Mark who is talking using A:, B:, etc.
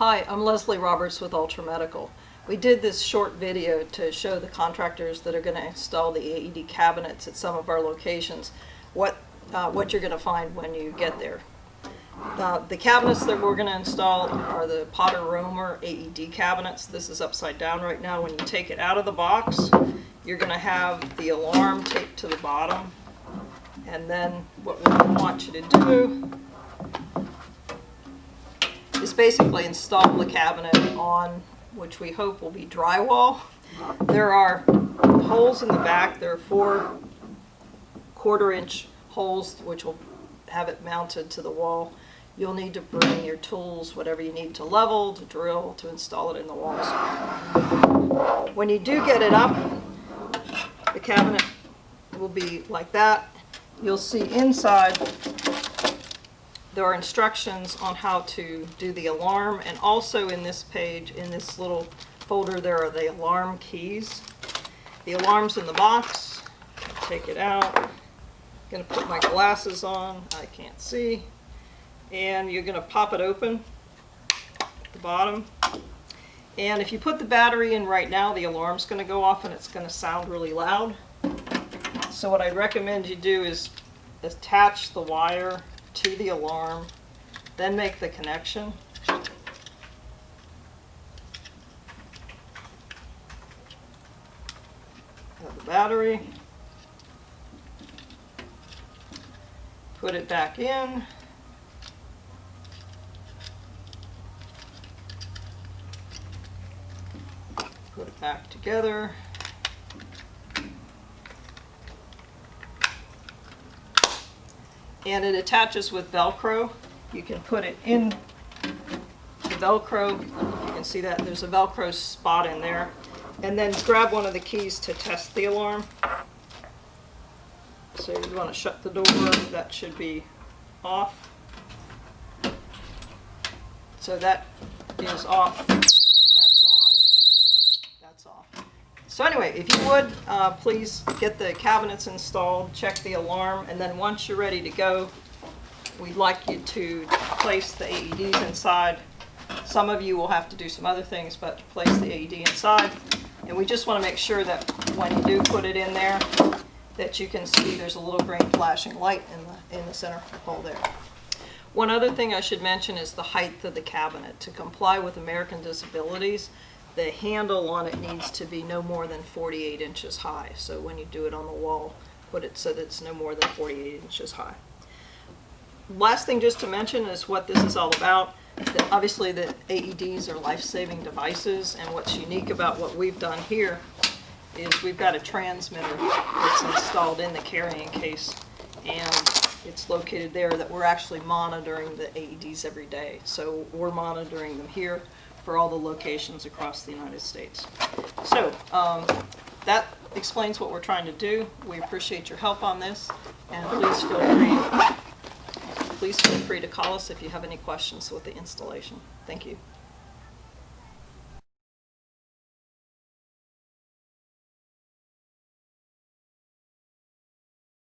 A: Hi, I'm Leslie Roberts with Ultra Medical. We did this short video to show the contractors that are going to install the AED cabinets at some of our locations what you're going to find when you get there. The cabinets that we're going to install are the Potter Romer AED cabinets. This is upside down right now. When you take it out of the box, you're going to have the alarm taped to the bottom. And then what we want you to do is basically install the cabinet on, which we hope will be drywall. There are holes in the back. There are 4 1/4-inch holes which will have it mounted to the wall. You'll need to bring your tools, whatever you need to level, to drill, to install it in the walls. When you do get it up, the cabinet will be like that. You'll see inside there are instructions on how to do the alarm, and also in this page, in this little folder, there are the alarm keys. The alarm's in the box. Take it out. I'm going to put my glasses on. I can't see. And you're going to pop it open at the bottom. And if you put the battery in right now, the alarm's going to go off and it's going to sound really loud. So what I recommend you do is attach the wire to the alarm, then make the connection. Have the battery, put it back in, put it back together. And it attaches with Velcro. You can put it in the Velcro. You can see that there's a Velcro spot in there. And then grab one of the keys to test the alarm. So you want to shut the door. That should be off. So that is off. That's on. That's off. So anyway, if you would, please get the cabinets installed, check the alarm, and then once you're ready to go, we'd like you to place the AEDs inside. Some of you will have to do some other things, but place the AED inside. And we just want to make sure that when you do put it in there, that you can see there's a little green flashing light in the center hole there. One other thing I should mention is the height of the cabinet. To comply with American Disabilities, the handle on it needs to be no more than 48 inches high. So when you do it on the wall, put it so that it's no more than 48 inches high. Last thing just to mention is what this is all about. Obviously the AEDs are life-saving devices, and what's unique about what we've done here is we've got a transmitter that's installed in the carrying case, and it's located there that we're actually monitoring the AEDs every day. So we're monitoring them here for all the locations across the United States. So that explains what we're trying to do. We appreciate your help on this, and please feel free to call us if you have any questions with the installation. Thank you.